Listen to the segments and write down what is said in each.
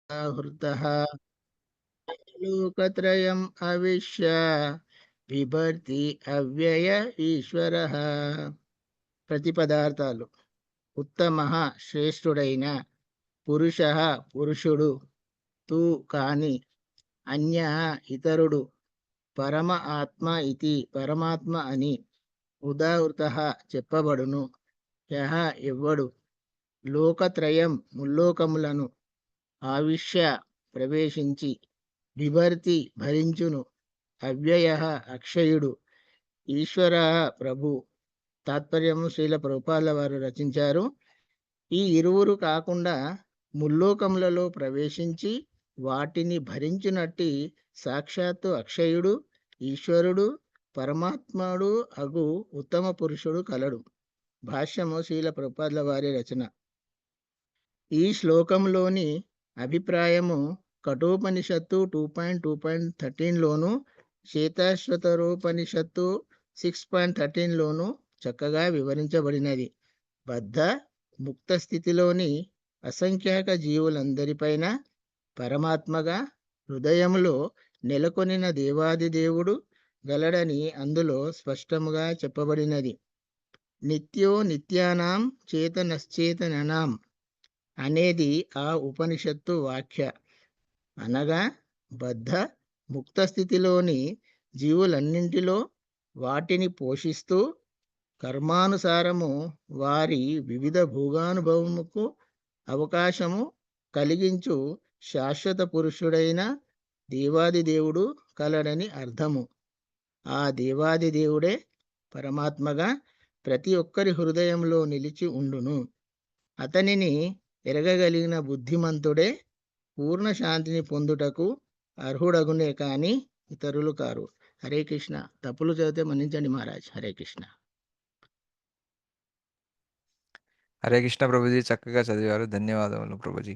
హృదః లోకత్రయం అవిశ్య బిభర్తి అవ్యయ ఈశ్వరః. ప్రతిపదార్థాలు: ఉత్తమః శ్రేష్ఠుడైన, పురుషః పురుషుడు, తు కాని, అన్యః ఇతరుడు, పరమ ఆత్మ ఇతి పరమాత్మ అని, ఉదాహృతః చెప్పబడును, యః ఎవ్వడు, లోకత్రయం ముల్లోకములను, ఆవిశ్య ప్రవేశించి, బిభర్తి భరించును, అవ్యయః అక్షయుడు, ఈశ్వరః ప్రభు. తాత్పర్యము శ్రీల ప్రభుపాదుల వారు రచించారు. ఈ ఇరువురు కాకుండా ముల్లోకములలో ప్రవేశించి వాటిని భరించినట్టి సాక్షాత్తు అక్షయుడు, ఈశ్వరుడు, పరమాత్ముడు అగు ఉత్తమ పురుషుడు కలడు. భాష్యము శ్రీల ప్రభుపాదుల వారి రచన. ఈ శ్లోకంలోని అభిప్రాయము కఠోపనిషత్తు 2.2.13లోను, శ్వేతాశ్వతరోపనిషత్తు 6.13లోను చక్కగా వివరించబడినది. బద్ధ ముక్త స్థితిలోని అసంఖ్యాక జీవులందరిపైన పరమాత్మగా హృదయములో నెలకొనిన దేవాదిదేవుడు గలడని అందులో స్పష్టముగా చెప్పబడినది. నిత్యో నిత్యానాం చేతనశ్చేతనానాం అనేది ఆ ఉపనిషత్తు వాక్య. అనగా బద్ధ ముక్త స్థితిలోని జీవులన్నింటిలో వాటిని పోషిస్తూ కర్మానుసారము వారి వివిధ భోగానుభవముకు అవకాశము కలిగించు శాశ్వత పురుషుడైన దేవాదిదేవుడు కలడని అర్థము. ఆ దేవాదిదేవుడే పరమాత్మగా ప్రతి ఒక్కరి హృదయంలో నిలిచి ఉండును. అతనిని ఎరగగలిగిన బుద్ధిమంతుడే పూర్ణ శాంతిని పొందుటకు అర్హుడగునే కాని ఇతరులు కారు. హరే కృష్ణ. తప్పులు చదివితే మన్నించండి మహారాజ్. హరే కృష్ణ. హరే కృష్ణ ప్రభుజీ, చక్కగా చదివారు. ధన్యవాదములు ప్రభుజీ.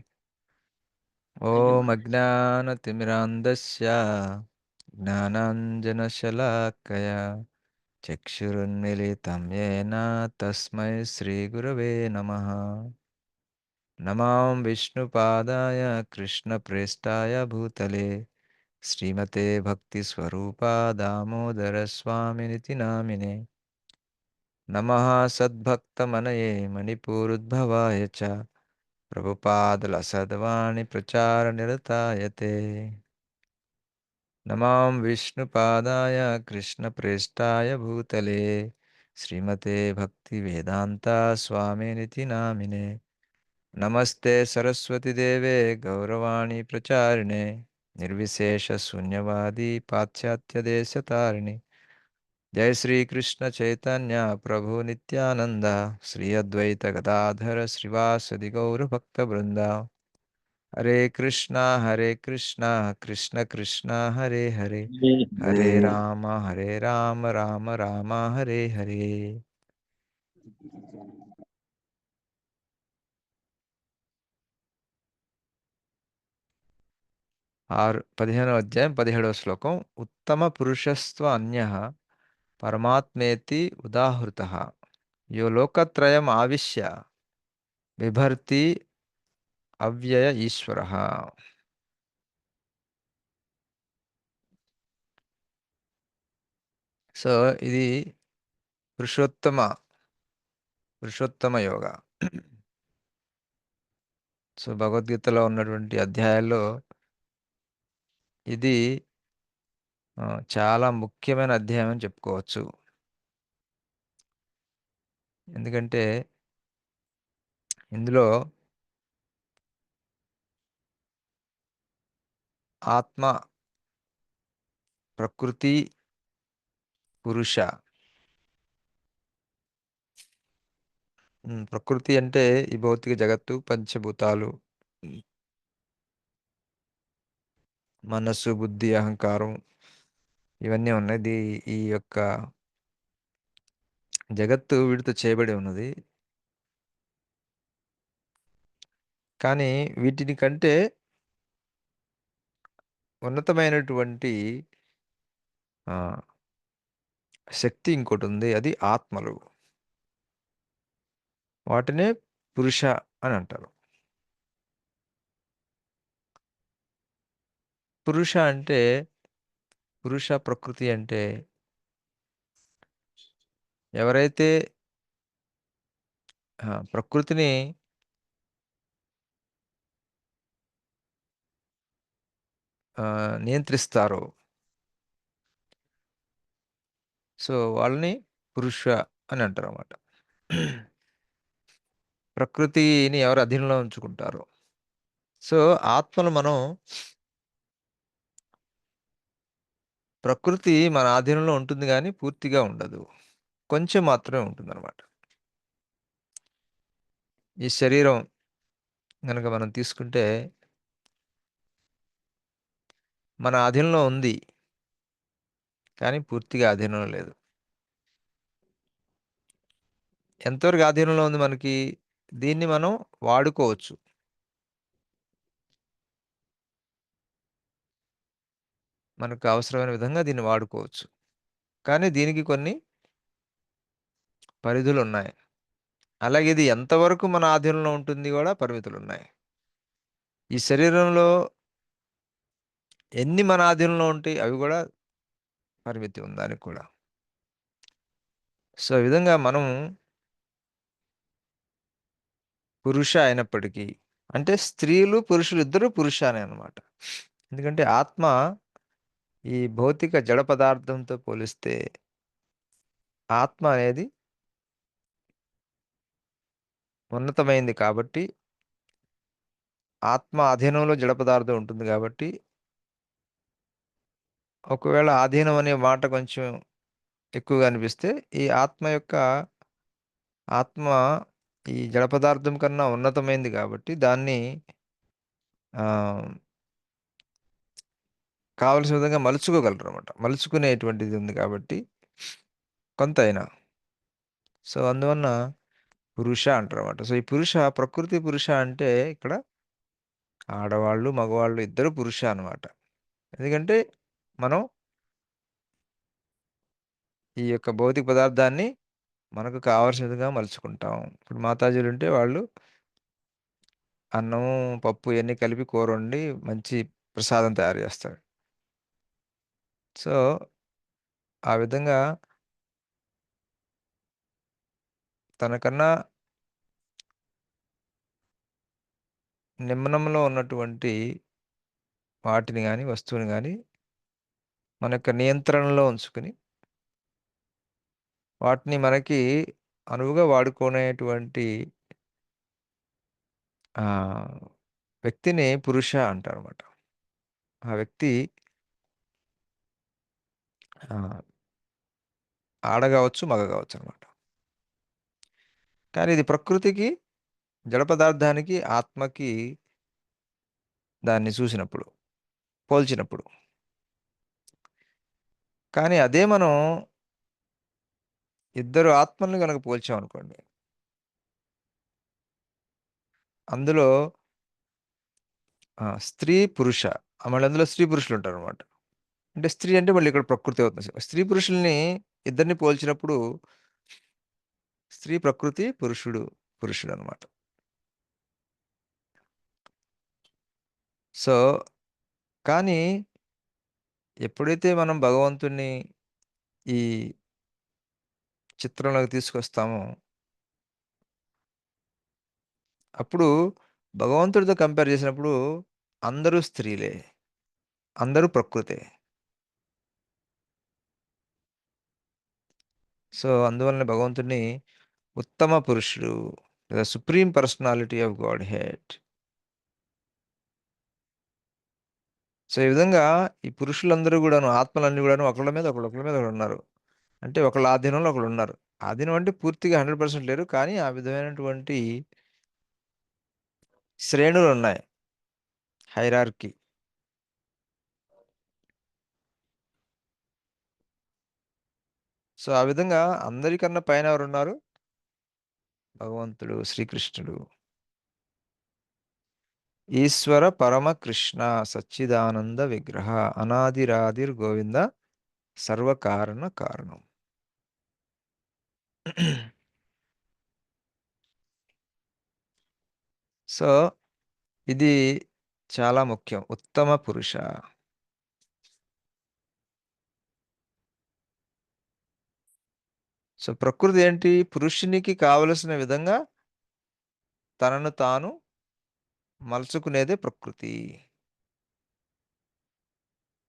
థ్యాంక్ యూ ఓం మహారాజ్. అజ్ఞానతిమిరాంధస్య జ్ఞానాంజనశలాకయ చక్షురున్మిలితం యేన తస్మై శ్రీగురవే నమః. నమాం విష్ణుపాదాయ కృష్ణప్రేష్ఠాయ భూతలే శ్రీమతే భక్తిస్వరూపా దామోదరస్వామినితి నామినే. నమః సద్భక్తమనయే మణిపూరుద్భవాయ చ ప్రభుపాదలసద్వాణి ప్రచారనిరతాయతే. నమాం విష్ణుపాదాయ కృష్ణప్రేష్ఠాయ భూతలే శ్రీమతే భక్తివేదాంత స్వామినితి నామినే. నమస్తే సరస్వతిదేవే గౌరవాణి ప్రచారిణే నిర్విశేషశూన్యవాది పాశ్చాత్యదేశతారిణి. జయ శ్రీకృష్ణ చైతన్య ప్రభు నిత్యానంద శ్రీ అద్వైత గదాధర శ్రీవాసది గౌరభక్తవృంద. హరే కృష్ణ కృష్ణ కృష్ణ హరే హరే, హరే రామ రామ రామ హరే హరే. 15వ అధ్యాయం 17వ శ్లోకం. ఉత్తమ పురుషస్త్వ అన్యః పరమాత్మేతి ఉదాహృతః యో లోకత్రయం ఆవిశ్య బిభర్తి అవ్యయ ఈశ్వరః. సో ఇది పురుషోత్తమ యోగ. సో భగవద్గీతలో ఉన్నటువంటి అధ్యాయాల్లో ఇది చాలా ముఖ్యమైన అధ్యాయం అని చెప్పుకోవచ్చు. ఎందుకంటే ఇందులో ఆత్మ, ప్రకృతి, పురుష. ప్రకృతి అంటే ఈ భౌతిక జగత్తు, పంచభూతాలు, మనస్సు, బుద్ధి, అహంకారం ఇవన్నీ ఉన్నది. ఈ యొక్క జగత్తు వీటితో చేయబడి ఉన్నది. కానీ వీటిని కంటే ఉన్నతమైనటువంటి శక్తి ఇంకోటి ఉంది, అది ఆత్మలు. వాటినే పురుష అని అంటారు. పురుష అంటే, పురుష ప్రకృతి అంటే ఎవరైతే ప్రకృతిని నియంత్రిస్తారో, సో వాళ్ళని పురుష అని అంటారు అన్నమాట. ప్రకృతిని ఎవరు అధీనంలో ఉంచుకుంటారో. సో ఆత్మను మనం, ప్రకృతి మన ఆధీనంలో ఉంటుంది కానీ పూర్తిగా ఉండదు, కొంచెం మాత్రమే ఉంటుంది అనమాట. ఈ శరీరం గనక మనం తీసుకుంటే మన ఆధీనంలో ఉంది కానీ పూర్తిగా ఆధీనంలో లేదు. ఎంతవరకు ఆధీనంలో ఉంది మనకి? దీన్ని మనం వాడుకోవచ్చు. మనకు అవసరమైన విధంగా దీన్ని వాడుకోవచ్చు. కానీ దీనికి కొన్ని పరిధులున్నాయి. అలాగే ఇది ఎంతవరకు మన ఆధీనంలో ఉంటుంది కూడా పరిమితులున్నాయి. ఈ శరీరంలో ఎన్ని మన ఆధీనంలో ఉంటాయి అవి కూడా పరిమితి ఉంది దానికి కూడా. సో ఈ విధంగా మనం పురుష అయినప్పటికీ, అంటే స్త్రీలు పురుషులు ఇద్దరు పురుషానే అన్నమాట. ఎందుకంటే ఆత్మ ఈ భౌతిక జడ పదార్థంతో పోలిస్తే ఆత్మ అనేది ఉన్నతమైంది కాబట్టి, ఆత్మ అధీనంలో జడ పదార్థం ఉంటుంది కాబట్టి, ఒకవేళ ఆధీనం అనే మాట కొంచెం ఎక్కువగా అనిపిస్తే, ఈ ఆత్మ ఈ జడ పదార్థం కన్నా ఉన్నతమైంది కాబట్టి దాన్ని ఆ కావలసిన విధంగా మలుచుకోగలరు అనమాట. మలుచుకునేటువంటిది ఉంది కాబట్టి కొంత అయినా. సో అందువలన పురుష అంటారు అనమాట. సో ఈ పురుష, ప్రకృతి పురుష అంటే ఇక్కడ ఆడవాళ్ళు మగవాళ్ళు ఇద్దరు పురుష అన్నమాట. ఎందుకంటే మనం ఈ యొక్క భౌతిక పదార్థాన్ని మనకు కావలసినదిగా మలుచుకుంటాం. ఇప్పుడు మాతాజీలు ఉంటే వాళ్ళు అన్నం, పప్పు ఇవన్నీ కలిపి కూర వండి మంచి ప్రసాదం తయారు చేస్తారు. సో ఆ విధంగా తనకన్నా నిమ్నంలో ఉన్నటువంటి వాటిని గాని, వస్తువుని గాని మన యొక్క నియంత్రణలో ఉంచుకొని, వాటిని మనకి అనువుగా వాడుకునేటువంటి ఆహ్, వ్యక్తిని పురుష అంటారన్నమాట. ఆ వ్యక్తి ఆహ్, ఆడ గావచ్చు, మగ గావచ్చనమాట. కానీ ఇది ప్రకృతికి, జడ పదార్థానికి, ఆత్మకి దాన్ని చూసినప్పుడు, పోల్చినప్పుడు. కానీ అదే మనం ఇద్దరు ఆత్మల్ని గనక పోల్చామనుకోండి, అందులో స్త్రీ, పురుష, మళ్ళీ అందులో స్త్రీ పురుషులుంటారనమాట. అంటే స్త్రీ అంటే మళ్ళీ ఇక్కడ ప్రకృతి అవుతుంది. స్త్రీ పురుషుల్ని ఇద్దరిని పోల్చినప్పుడు స్త్రీ ప్రకృతి, పురుషుడనమాట. సో, కానీ ఎప్పుడైతే మనం భగవంతుడిని ఈ చిత్రంలోకి తీసుకొస్తామో, అప్పుడు భగవంతుడితో కంపేర్ చేసినప్పుడు అందరూ స్త్రీలే, అందరూ ప్రకృతే. సో, అందువలన భగవంతుడిని ఉత్తమ పురుషుడు లేదా supreme personality of God head. So, ఈ విధంగా ఈ పురుషులందరూ గూడాను, ఆత్మలన్నీ గూడాను ఒకళ్ళ మీద ఒకళ్ళున్నారు. అంటే ఒకళ్ళ ఆధీనంలో ఒకళ్ళున్నారు. ఆధీనం అంటే పూర్తిగా 100% లేరు. కానీ ఆ విధమైనటువంటి శ్రేణులున్నాయి. హైరార్కీ. సో, ఆ విధంగా అందరికన్నా పైన ఎవరున్నారు? భగవంతుడు, శ్రీకృష్ణుడు. ఈశ్వర పరమ కృష్ణ సచ్చిదానంద విగ్రహ అనాదిరాదిర్ గోవింద సర్వకారణ కారణం. సో, ఇది చాలా ముఖ్యం. ఉత్తమ పురుష. సో ప్రకృతి ఏంటి? పురుషునికి కావలసిన విధంగా తనను తాను మలుచుకునేదే ప్రకృతి.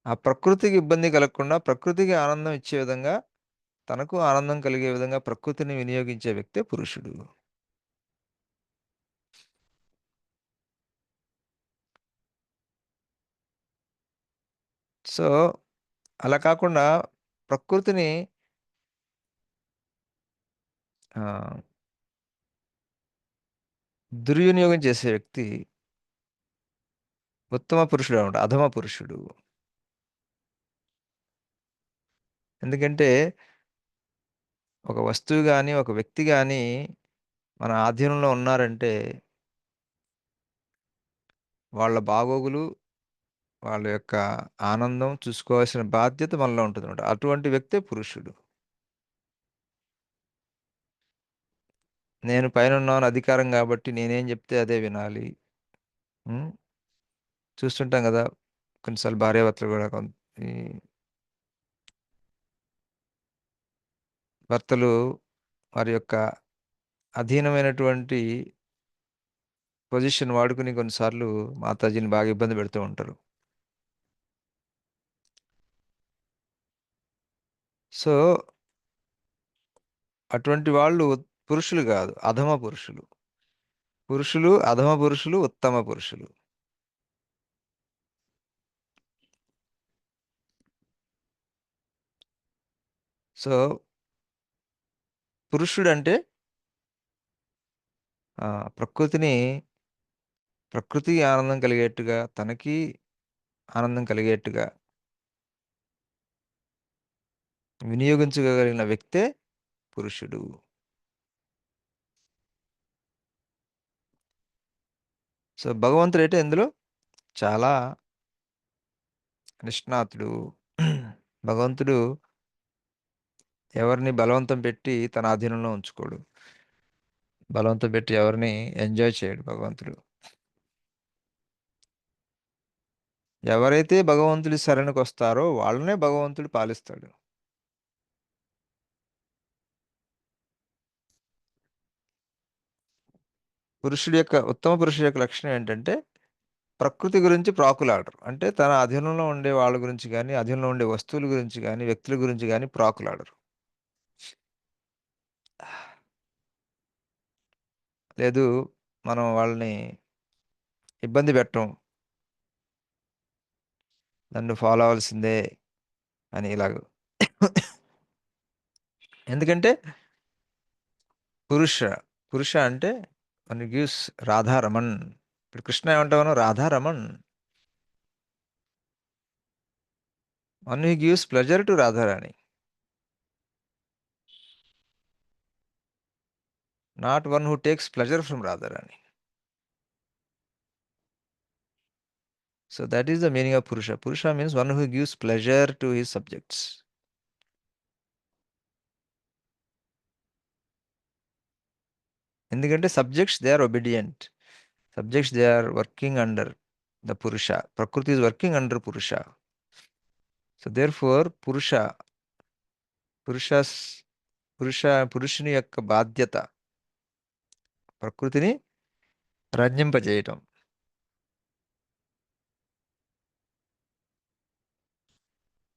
ఆ ప్రకృతికి ఇబ్బంది కలగకుండా, ప్రకృతికి ఆనందం ఇచ్చే విధంగా, తనకు ఆనందం కలిగే విధంగా ప్రకృతిని వినియోగించే వ్యక్తే పురుషుడు. సో అలా కాకుండా ప్రకృతిని ఆహ్, దుర్వినియోగం చేసే వ్యక్తి ఉత్తమ పురుషుడు అనమాట. అధమ పురుషుడు. ఎందుకంటే ఒక వస్తువు గాని, ఒక వ్యక్తి గాని మన ఆధీనంలో ఉన్నారంటే వాళ్ళ బాగోగులు, వాళ్ళ యొక్క ఆనందం చూసుకోవాల్సిన బాధ్యత మనలో ఉంటుందన్నమాట. అటువంటి వ్యక్తే పురుషుడు. నేను పైనున్నాను అధికారం గాబట్టి నేనేం జెప్తే అదే వినాలి. హ్మ్. చూస్తుంటాం గదా! కొన్నిసార్లు భార్యాభర్తలు గూడా ఈ భర్తలు వారి యొక్క అధీనమైనటువంటి పొజిషన్ వాడుకొని కొన్నిసార్లు మాతాజీని బాగా ఇబ్బంది పెడుతూ ఉంటారు. సో, అటువంటి వాళ్ళు పురుషులు గాదు. అధమ పురుషులు. పురుషులు, అధమ పురుషులు, ఉత్తమ పురుషులు. సో, పురుషుడంటే ప్రకృతికి ఆనందం కలిగేట్టుగా, తనకి ఆనందం కలిగేట్టుగా వినియోగించగలిగిన వ్యక్తే పురుషుడు. సో, భగవంతుడైతే ఇందులో చాలా నిష్ణాతుడు. భగవంతుడు ఎవరిని బలవంతం పెట్టి తన ఆధీనంలో ఉంచుకోడు. బలవంతం పెట్టి ఎవరిని ఎంజాయ్ చేయడు భగవంతుడు. ఎవరైతే భగవంతుడి శరణుకొస్తారో వాళ్ళనే భగవంతుడు పాలిస్తాడు. ఉత్తమ పురుషుడి యొక్క లక్షణం ఏంటంటే ప్రకృతి గురించి ప్రాకులాడరు. అంటే తన అధీనంలో ఉండే వాళ్ళ గురించి గాని, అధీనంలో ఉండే వస్తువుల గురించి గాని, వ్యక్తుల గురించి గాని ప్రాకులాడరు. లేదు మనం వాళ్ళని ఇబ్బంది పెట్టం. నన్ను ఫాలో అవ్వాల్సిందే అని ఇలాగ. ఎందుకంటే పురుష, పురుష అంటే వన్ గివ్స్ రాధారమణ్. ఇప్పుడు కృష్ణ ఏమంటాం మనం? Radharaman. One who gives pleasure to Radharani. Not one who takes pleasure from Radharani. So that is the meaning of purusha. Purusha means one who gives pleasure to his subjects. ఎందుకంటే subjects they are obedient. Subjects they are working under the purusha. Prakriti is working under purusha. So therefore purushas పురుష పురుషుని యొక్క బాధ్యత ప్రకృతిని రంజింపజేయటం.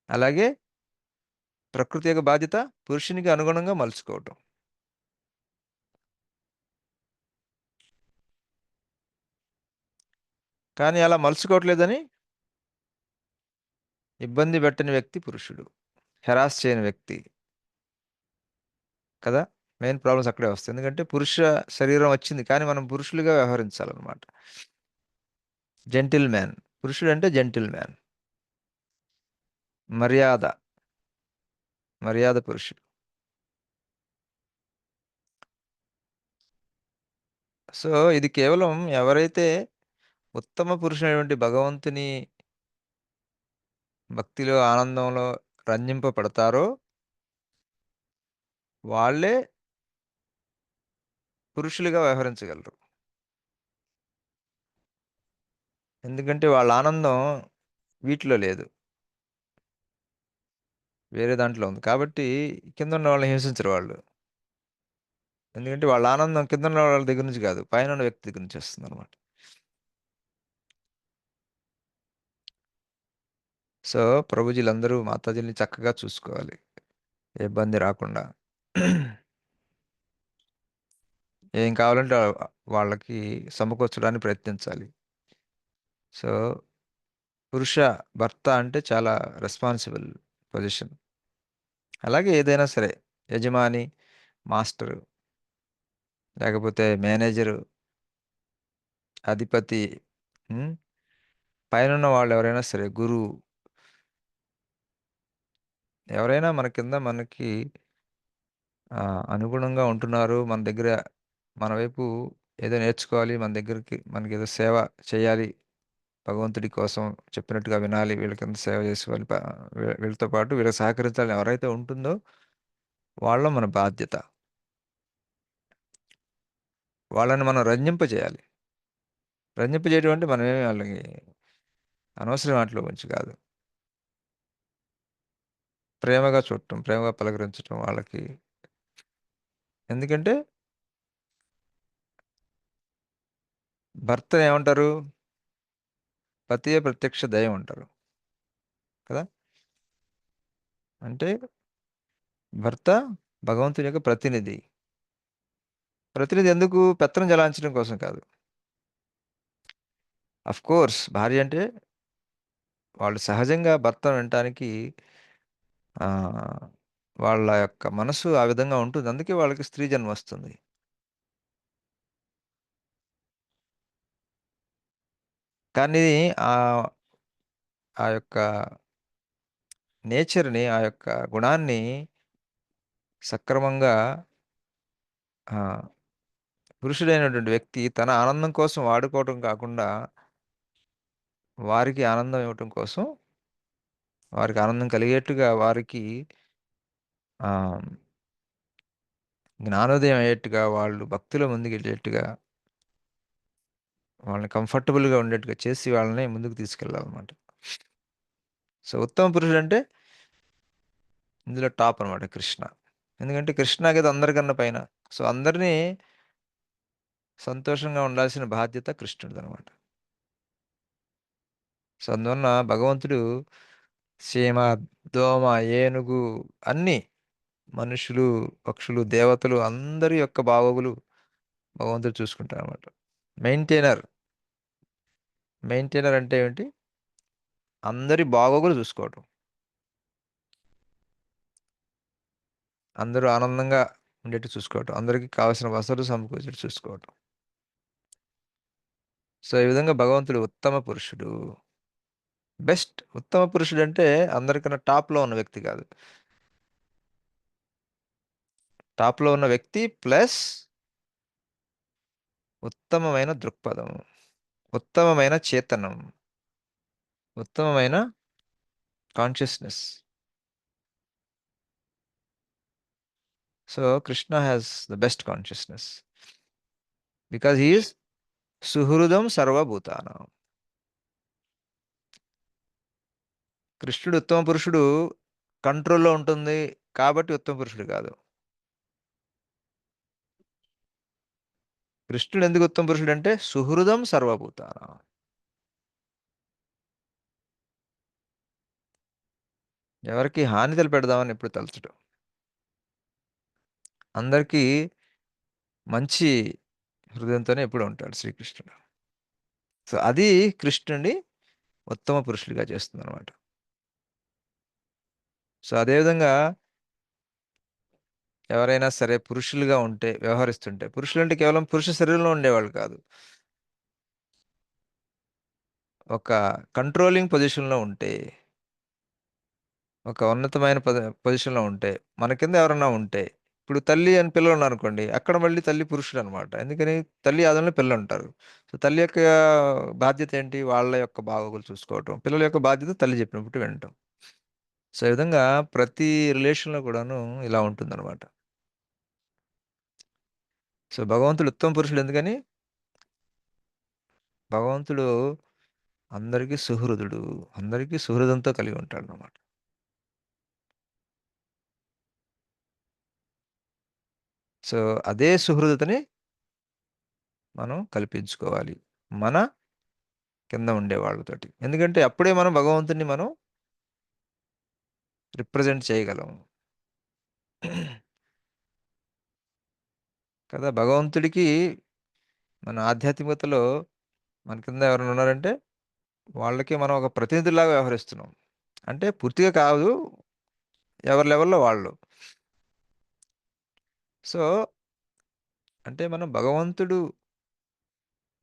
అలాగే ప్రకృతి యొక్క బాధ్యత పురుషునికి అనుగుణంగా మలుచుకోవటం. కానీ అలా మలుచుకోవట్లేదని ఇబ్బంది పెట్టని వ్యక్తి పురుషుడు. హెరాస్ చేయని వ్యక్తి. కదా! మెయిన్ ప్రాబ్లమ్స్ అక్కడే వస్తాయి. ఎందుకంటే పురుష శరీరం వచ్చింది. కానీ మనం పురుషులుగా వ్యవహరించాలన్నమాట. Gentleman. పురుషుడంటే జెంటిల్ మ్యాన్. మర్యాద. మర్యాద పురుషుడు. సో, ఇది కేవలం ఎవరైతే ఉత్తమ పురుషుడైనటువంటి భగవంతుని భక్తిలో, ఆనందంలో రంజింపబడతారో వాళ్ళే పురుషులుగా వ్యవహరించగలరు. ఎందుకంటే వాళ్ళ ఆనందం వీటిలో లేదు. వేరే దాంట్లో ఉంది. కాబట్టి కింద ఉన్న వాళ్ళని హింసించరు వాళ్ళు. ఎందుకంటే వాళ్ళ ఆనందం కింద ఉన్న వాళ్ళ దగ్గర నుంచి కాదు, పైన ఉన్న వ్యక్తి దగ్గర నుంచి వస్తుంది అనమాట. సో ప్రభుజీలందరూ మాతాజీని చక్కగా చూసుకోవాలి, ఏ ఇబ్బంది రాకుండా. ఏం కావాలంటే వాళ్ళకి సమకూర్చడానికి ప్రయత్నించాలి. సో పురుష భర్త అంటే చాలా రెస్పాన్సిబుల్ పొజిషన్. అలాగే ఏదైనా సరే, యజమాని, మాస్టరు, లేకపోతే మేనేజరు, అధిపతి, ఉమ్, పైనున్న వాళ్ళు ఎవరైనా సరే, గురువు, ఎవరైనా మన కింద మనకి అనుగుణంగా ఉంటున్నారు, మన దగ్గర మన వైపు ఏదో నేర్చుకోవాలి, మన దగ్గరికి మనకి ఏదో సేవ చేయాలి, భగవంతుడి కోసం చెప్పినట్టుగా వినాలి, వీళ్ళ కింద సేవ చేసుకోవాలి, వీళ్ళతో పాటు వీళ్ళకి సహకరించాలని ఎవరైతే ఉంటుందో వాళ్ళ మన బాధ్యత. వాళ్ళని మనం రంజింపజేయాలి. రంజింపజేయడం అంటే మనమేమి వాళ్ళకి అనవసరం వాటిలో మంచి కాదు. ప్రేమగా చూడటం, ప్రేమగా పలకరించడం వాళ్ళకి. ఎందుకంటే భర్త ఏమంటారు? పతియే ప్రత్యక్ష దైవం అంటారు కదా. అంటే భర్త భగవంతుని యొక్క ప్రతినిధి. ప్రతినిధి ఎందుకు? పెత్తనం జలాంచడం కోసం కాదు. అఫ్ కోర్స్ భార్య అంటే వాళ్ళు సహజంగా భర్త వినటానికి ఆ, వాళ్ళ యొక్క మనసు ఆ విధంగా ఉంటుంది. అందుకే వాళ్ళకి స్త్రీ జన్మ వస్తుంది. కానీ ఆ ఆ యొక్క నేచర్ని, ఆ యొక్క గుణాన్ని సక్రమంగా ఆ, పురుషుడైనటువంటి వ్యక్తి తన ఆనందం కోసం వాడుకోవటం కాకుండా వారికి ఆనందం ఇవ్వటం కోసం, వారికి ఆనందం కలిగేట్టుగా, వారికి ఆ, జ్ఞానోదయం అయ్యేట్టుగా, వాళ్ళు భక్తిలో ముందుకెళ్ళేట్టుగా, వాళ్ళని కంఫర్టబుల్గా ఉండేట్టుగా చేసి వాళ్ళని ముందుకు తీసుకెళ్ళాలన్నమాట. సో ఉత్తమ పురుషుడు అంటే ఇందులో టాప్ అన్నమాట కృష్ణ. ఎందుకంటే కృష్ణ కదా అందరికన్నా పైన. సో అందరినీ సంతోషంగా ఉండాల్సిన బాధ్యత కృష్ణుడిది అనమాట. సో అందువలన భగవంతుడు సీమ, దోమ, ఏనుగు, అన్ని మనుషులు, పక్షులు, దేవతలు అందరి యొక్క బాగోగులు భగవంతుడు చూసుకుంటారు అనమాట. మెయింటైనర్. మెయింటైనర్ అంటే ఏంటి? అందరి బాగోగులు చూసుకోవటం, అందరూ ఆనందంగా ఉండేట్టు చూసుకోవటం, అందరికీ కావాల్సిన వసతులు సమకూర్చేట్టు చూసుకోవటం. సో ఈ విధంగా భగవంతుడు ఉత్తమ పురుషుడు. బెస్ట్. ఉత్తమ పురుషుడు అంటే అందరికన్నా టాప్లో ఉన్న వ్యక్తి కాదు. టాప్లో ఉన్న వ్యక్తి ప్లస్ ఉత్తమమైన దృక్పథం, ఉత్తమమైన చేతనం, ఉత్తమమైన consciousness. So Krishna has the best consciousness because he is సుహృదం సర్వభూతానం. కృష్ణుడు ఉత్తమ పురుషుడు కంట్రోల్లో ఉంటుంది కాబట్టి ఉత్తమ పురుషుడు కాదు. కృష్ణుడు ఎందుకు ఉత్తమ పురుషుడు అంటే సుహృదం సర్వభూతానం. ఎవరికి హాని తలపెడదామని ఎప్పుడు తలచడు. అందరికీ మంచి హృదయంతోనే ఎప్పుడు ఉంటాడు శ్రీకృష్ణుడు. సో అది కృష్ణుడిని ఉత్తమ పురుషుడిగా చేస్తుంది అనమాట. సో అదేవిధంగా ఎవరైనా సరే పురుషులుగా ఉంటే, వ్యవహరిస్తుంటే, పురుషులు అంటే కేవలం పురుష శరీరంలో ఉండేవాళ్ళు కాదు, ఒక కంట్రోలింగ్ పొజిషన్లో ఉంటే, ఒక ఉన్నతమైన పొజిషన్లో ఉంటే, మన కింద ఎవరన్నా ఉంటే, ఇప్పుడు తల్లి అని పిల్లలు ఉన్నారనుకోండి, అక్కడ మళ్ళీ తల్లి పురుషుడు అనమాట. ఎందుకని? తల్లి ఆదంలో పిల్లలు ఉంటారు. సో తల్లి యొక్క బాధ్యత ఏంటి? వాళ్ళ యొక్క బాగోగులు చూసుకోవటం. పిల్లల యొక్క బాధ్యత తల్లి చెప్పినప్పుడు వినటం. సో ఈ విధంగా ప్రతి రిలేషన్లో కూడాను ఇలా ఉంటుందన్నమాట. సో భగవంతుడు ఉత్తమ పురుషుడు ఎందుకని? భగవంతుడు అందరికీ సుహృదుడు, అందరికీ సుహృదంతో కలిగి ఉంటాడు అన్నమాట. సో అదే సుహృదతని మనం కల్పించుకోవాలి మన కింద ఉండే వాళ్ళతోటి. ఎందుకంటే అప్పుడే మనం భగవంతుని మనం రిప్రజెంట్ చేయగలం కదా. భగవంతుడికి మన ఆధ్యాత్మికతలో మన కింద ఎవరైనా ఉన్నారంటే వాళ్ళకి మనం ఒక ప్రతినిధిలాగా వ్యవహరిస్తున్నాం. అంటే పూర్తిగా కాదు, ఎవరి లెవెల్లో వాళ్ళు. సో అంటే మనం భగవంతుడు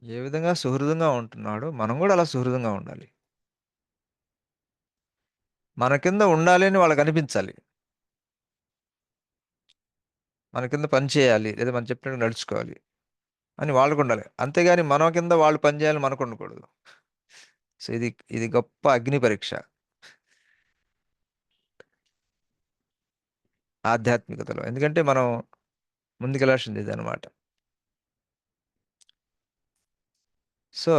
ఏ విధంగా సుహృదంగా ఉంటున్నాడో మనం కూడా అలా సుహృదంగా ఉండాలి. మన కింద ఉండాలి అని వాళ్ళకి అనిపించాలి. మన కింద పని చేయాలి లేదా మనం చెప్పినట్టు నడుచుకోవాలి అని వాళ్ళకు ఉండాలి. అంతేగాని మన కింద వాళ్ళు పని చేయాలని మనకు ఉండకూడదు. సో ఇది ఇది గొప్ప అగ్ని పరీక్ష ఆధ్యాత్మికతలో. ఎందుకంటే మనం ముందుకెళ్ళాల్సింది ఇది అనమాట. సో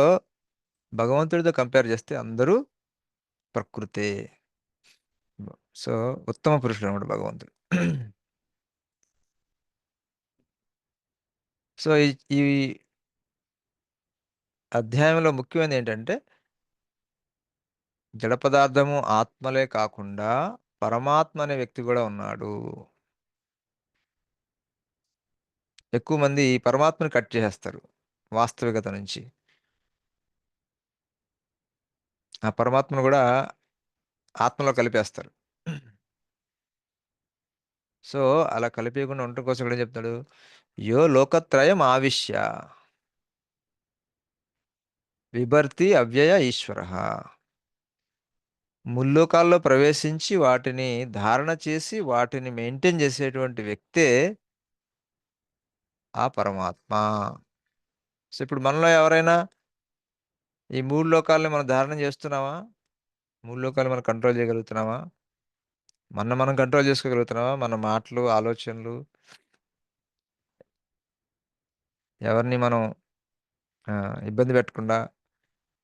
భగవంతుడితో కంపేర్ చేస్తే అందరూ ప్రకృతే. సో ఉత్తమ పురుషుడు అనమాట భగవంతుడు. సో ఈ అధ్యాయంలో ముఖ్యమైనది ఏంటంటే జడ పదార్థము ఆత్మలే కాకుండా పరమాత్మ అనే వ్యక్తి కూడా ఉన్నాడు. ఎక్కువ మంది ఈ పరమాత్మని కట్ చేసేస్తారు వాస్తవికత నుంచి. ఆ పరమాత్మను కూడా ఆత్మలో కలిపేస్తారు. సో అలా కలిపేయకుండా ఉండటం కోసం ఇక్కడ ఏం చెప్తాడు, యో లోకత్రయం ఆవిశ్య విభర్తి అవ్యయ ఈశ్వర. ముల్లోకాల్లో ప్రవేశించి వాటిని ధారణ చేసి వాటిని మెయింటైన్ చేసేటువంటి వ్యక్తే ఆ పరమాత్మ. సో ఇప్పుడు మనలో ఎవరైనా ఈ మూడు లోకాలని మనం ధారణ చేస్తున్నావా? మూడు లోకాలు మనం కంట్రోల్ చేయగలుగుతున్నావా? మనం కంట్రోల్ చేసుకోగలుగుతున్నావా? మన మాటలు ఆలోచనలు, ఎవరిని మనం ఇబ్బంది పెట్టకుండా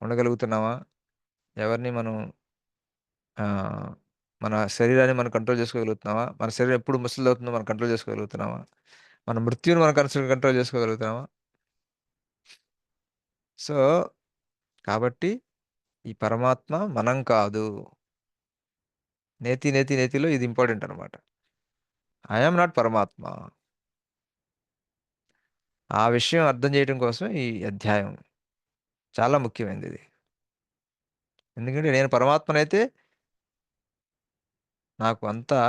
ఉండగలుగుతున్నావా? ఎవరిని మనం ఆ, మన శరీరాన్ని మనం కంట్రోల్ చేసుకోగలుగుతున్నావా? మన శరీరం ఎప్పుడు ముసలి అవుతుందో మనం కంట్రోల్ చేసుకోగలుగుతున్నావా? మన మృత్యుని మనం కంట్రోల్ చేసుకోగలుగుతున్నావా? సో కాబట్టి ఈ పరమాత్మ మనం కాదు. నేతిలో ఇది ఇంపార్టెంట్ అనమాట. ఐఎమ్ నాట్ పరమాత్మ. ఆ విషయం అర్థం చేయడం కోసం ఈ అధ్యాయం చాలా ముఖ్యమైనది ఇది. ఎందుకంటే నేను పరమాత్మనైతే నాకు అంతా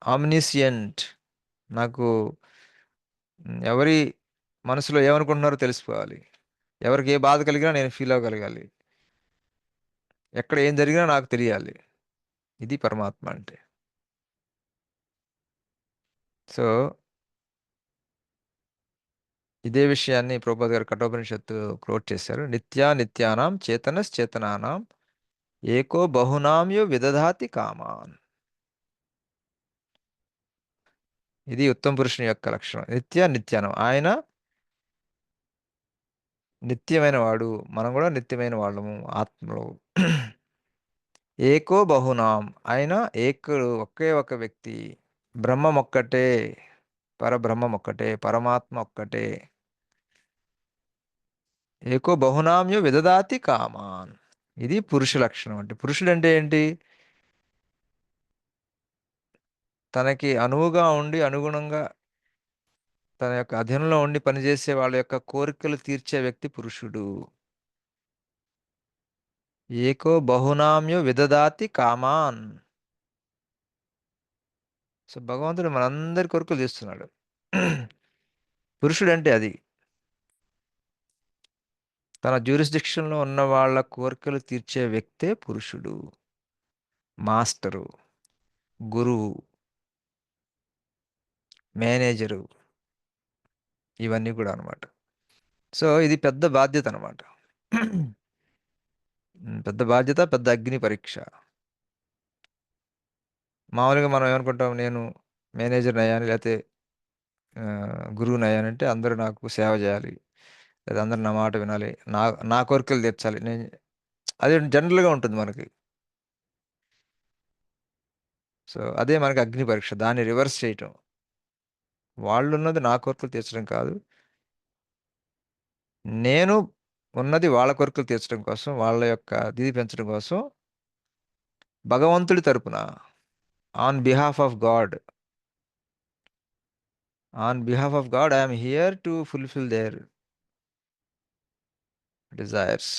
ఆమ్నిసియంట్. నాకు ఎవరి మనసులో ఏమనుకుంటున్నారో తెలిసిపోవాలి. ఎవరికి ఏ బాధ కలిగినా నేను ఫీల్ అవ్వగలగాలి. ఎక్కడ ఏం జరిగినా నాకు తెలియాలి. ఇది పరమాత్మ అంటే. సో ఇదే విషయాన్ని ప్రభుపాద్ గారు కఠోపనిషత్తు కోట్ చేశారు. నిత్యానాం చేతనానాం ఏకో బహునాంయో విదధాతి కామాన్. ఇది ఉత్తమ పురుషుని యొక్క లక్షణం. నిత్యానం. ఆయన నిత్యమైన వాడు, మనం కూడా నిత్యమైన వాళ్ళము ఆత్మలో. ఏకో బహునాం, ఆయన ఏకుడు, ఒకే ఒక వ్యక్తి. బ్రహ్మం ఒక్కటే, పరబ్రహ్మం ఒక్కటే, పరమాత్మ ఒక్కటే. ఏకో బహునాంయో విదదాతి కామాన్. ఇది పురుష లక్షణం. అంటే పురుషుడు అంటే ఏంటి? తనకి అనువుగా ఉండి అనుగుణంగా తన యొక్క అధీనంలో ఉండి పనిచేసే వాళ్ళ యొక్క కోరికలు తీర్చే వ్యక్తి పురుషుడు. ఏకో బహునామ్యో విదదాతి కామాన్. సో భగవంతుడు మనందరి కోరికలు తీస్తున్నాడు. పురుషుడు అంటే అది. తన జ్యూరిస్డిక్షన్లో ఉన్న వాళ్ళ కోరికలు తీర్చే వ్యక్తే పురుషుడు. మాస్టరు, గురువు, మేనేజరు, ఇవన్నీ కూడా అనమాట. సో ఇది పెద్ద బాధ్యత అనమాట. పెద్ద బాధ్యత, పెద్ద అగ్ని పరీక్ష. మామూలుగా మనం ఏమనుకుంటాం, నేను మేనేజర్ని అయ్యాను లేకపోతే గురువుని అయ్యానంటే అందరూ నాకు సేవ చేయాలి లేదా అందరూ నా మాట వినాలి, నా నా కోరికలు తీర్చాలి. నేను అదే జనరల్గా ఉంటుంది మనకి. సో అదే మనకి అగ్ని పరీక్ష, దాన్ని రివర్స్ చేయటం. వాళ్ళు ఉన్నది నా కోరికలు తీర్చడం కాదు, నేను ఉన్నది వాళ్ళ కోరికలు తీర్చడం కోసం, వాళ్ళ యొక్క దీది పెంచడం కోసం, భగవంతుడి తరపున, on behalf of God I'm here to fulfil there desires,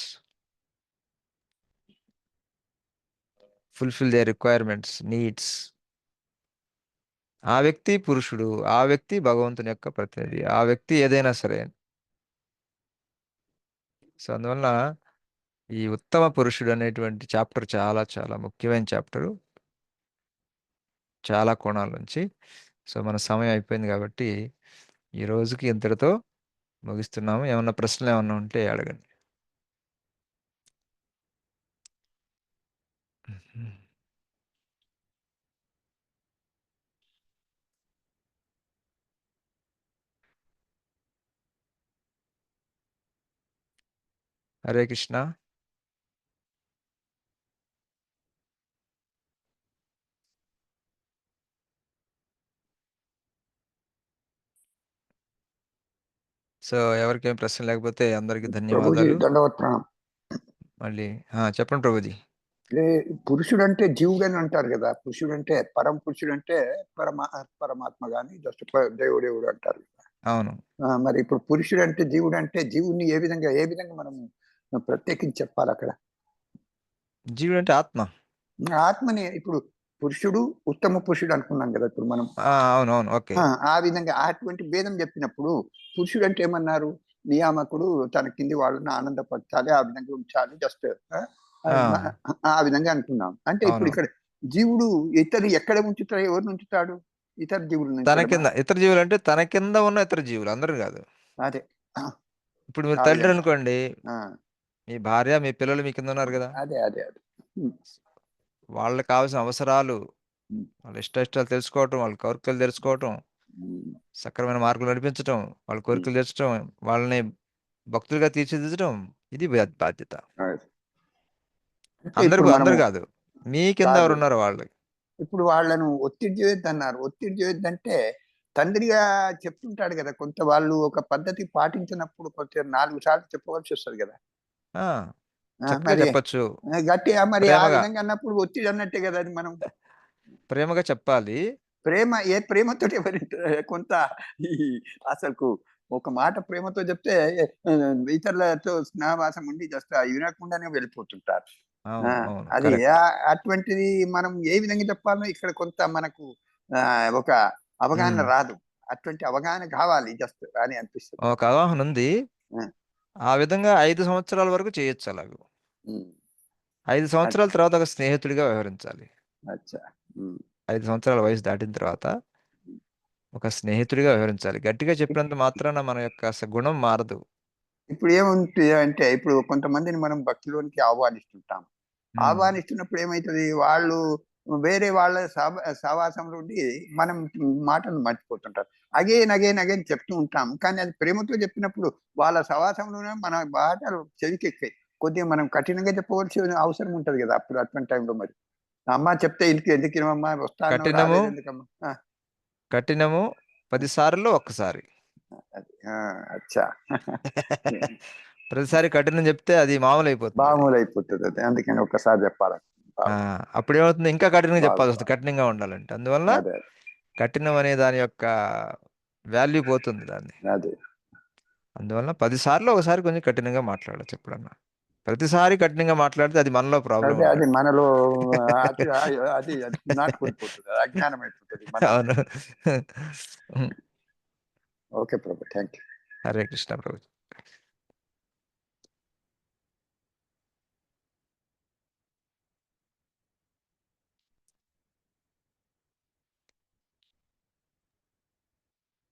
fulfil there requirements, needs. ఆ వ్యక్తి పురుషుడు, ఆ వ్యక్తి భగవంతుని యొక్క ప్రతినిధి, ఆ వ్యక్తి ఏదైనా సరే. సో అందువల్ల ఈ ఉత్తమ పురుషుడు అనేటువంటి చాప్టర్ చాలా చాలా ముఖ్యమైన చాప్టరు, చాలా కోణాల నుంచి. సో మన సమయం అయిపోయింది కాబట్టి ఈ రోజుకి ఇంతటితో ముగిస్తున్నాము. ఏమన్నా ప్రశ్నలు ఏమన్నా ఉంటే అడగండి. హరే కృష్ణ. సో ఎవరికేం ప్రశ్న లేకపోతే అందరికీ ప్రభుజీ ధన్యవాదాలు. దండవత్ ప్రణాం. మళ్ళీ చెప్పండి ప్రభుజీ. పురుషుడు అంటే జీవుడు అని అంటారు కదా, పురుషుడు అంటే పురుషుడు అంటే పరమాత్మ గాని జస్ట్ దేవుడు అంటారు. అవును. మరి ఇప్పుడు పురుషుడు అంటే జీవుడు అంటే జీవుని ఏ విధంగా మనం ప్రత్యేకించి చెప్పాలి అక్కడ? జీవుడు అంటే ఆత్మ. ఆత్మని ఇప్పుడు పురుషుడు ఉత్తమ పురుషుడు అనుకున్నాం కదా ఇప్పుడు మనం. అవునవును, ఓకే. ఆ విధంగా అటువంటి భేదం చెప్పినప్పుడు పురుషుడు అంటే ఏమన్నారు? నియామకుడు తన కింది వాళ్ళని ఆనందపరచాలి, ఆ విధంగా ఉంచాలి, జస్ట్ ఆ విధంగా అనుకున్నాం. అంటే ఇప్పుడు ఇక్కడ జీవుడు ఇతరు ఎక్కడ ఉంచుతాడు? ఎవరిని ఉంచుతాడు? ఇతర జీవులు తన కింద. ఇతర జీవులు అంటే తన కింద ఉన్న ఇతర జీవులు, అందరూ కాదు. అదే ఇప్పుడు మీరు తండ్రి అనుకోండి, మీ భార్య మీ పిల్లలు మీ కింద ఉన్నారు కదా. అదే అదే అదే వాళ్ళకి కావాల్సిన అవసరాలు, వాళ్ళ ఇష్టాలు తెలుసుకోవటం, వాళ్ళ కోరికలు తెలుసుకోవటం, సక్రమైన మార్గం నడిపించటం, వాళ్ళ కోరికలు తెచ్చటం, వాళ్ళని భక్తులుగా తీర్చిదిద్దటం, ఇది బాధ్యత. అందరు కాదు, మీ కింద ఎవరు ఉన్నారు వాళ్ళు. ఇప్పుడు వాళ్ళను ఒత్తిడి చేయొద్దు అన్నారు. ఒత్తిడి చేయొద్దు అంటే తండ్రిగా చెప్తుంటాడు కదా, కొంత వాళ్ళు ఒక పద్ధతి పాటించినప్పుడు కొంచెం 4 సార్లు చెప్పవలసి వస్తుంది కదా. చెప్పచ్చు గట్టిగా మరి ఆ విధంగా అన్నప్పుడు ఒత్తిడి అన్నట్టే కదా అది. మనం ప్రేమగా చెప్పాలి. ఏ ప్రేమతో కొంత అసలు ఒక మాట ప్రేమతో చెప్తే ఇతరులతో స్నేహవాసం ఉండి జస్ట్ వినకుండానే వెళ్ళిపోతుంటారు. అది అటువంటిది మనం ఏ విధంగా చెప్పాలో ఇక్కడ కొంత మనకు ఒక అవగాహన రాదు. అటువంటి అవగాహన కావాలి జస్ట్ అని అనిపిస్తుంది. ఒక అవగాహన ఉంది. ఆ విధంగా 5 సంవత్సరాల వరకు చేయొచ్చు. అలాగూ 5 సంవత్సరాల తర్వాత ఒక స్నేహితుడిగా వ్యవహరించాలి. 5 సంవత్సరాల వయసు దాటిన తర్వాత ఒక స్నేహితుడిగా వ్యవహరించాలి. గట్టిగా చెప్పినంత మాత్రాన మన యొక్క గుణం మారదు. ఇప్పుడు ఏముంటుంది అంటే ఇప్పుడు కొంతమందిని మనం భక్తిలోనికి ఆహ్వానిస్తుంటాం. ఆహ్వానిస్తున్నప్పుడు ఏమవుతుంది, వాళ్ళు వేరే వాళ్ళ సహవాసం నుండి మనం మాటలు మర్చిపోతుంటారు. అగైన్ చెప్తూ ఉంటాం. కానీ అది ప్రేమతో చెప్పినప్పుడు వాళ్ళ సహవాసంలోనే మన మాటలు చెవికెక్కాయి. కొద్దిగా మనం కఠినంగా చెప్పవలసిన అవసరం ఉంటది కదా అప్పుడు. అటువంటి టైంలో మరి అమ్మ చెప్తే ఎందుకమ్మా వస్తాను. కఠినము 10 సార్లు ఒక్కసారి. అచ్చా. ప్రతిసారి కఠినం చెప్తే అది మామూలు అయిపోతుంది. అది అందుకని ఒక్కసారి చెప్పాలి. అప్పుడు ఏమవుతుంది, ఇంకా కఠినంగా చెప్పాల్సి వస్తుంది కఠినంగా ఉండాలంటే. అందువల్ల కఠినం అనే దాని యొక్క వాల్యూ పోతుంది దాన్ని. అందువల్ల 10 సార్లు ఒకసారి కొంచెం కఠినంగా మాట్లాడచ్చు. ఎప్పుడన్నా ప్రతిసారి కఠినంగా మాట్లాడితే అది మనలో ప్రాబ్లం. అది మనలో అది నాటుకుపోతుంది, అజ్ఞానం అయిపోతుంది. అవును. Okay Prabhu, thank you. Hare Krishna Prabhu.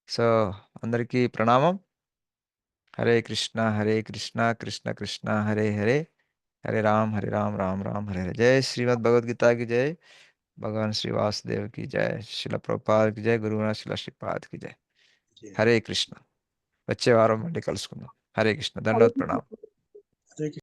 So అందరికీ ప్రణామం. హరే కృష్ణ కృష్ణ కృష్ణ హరే హరే, హరే రామ్ రామ్ రామ్ హరే హరే. జై శ్రీమద్ భగవద్గీత की जय, भगवान श्री वासुदेव की जय, शिल प्रभुपाद की जय, गुरुनाथ शिला श्रीपाद की जय. హరే కృష్ణ. వచ్చే వారం మళ్ళీ కలుసుకుందాం. హరే కృష్ణ. దండవత్ ప్రణామం.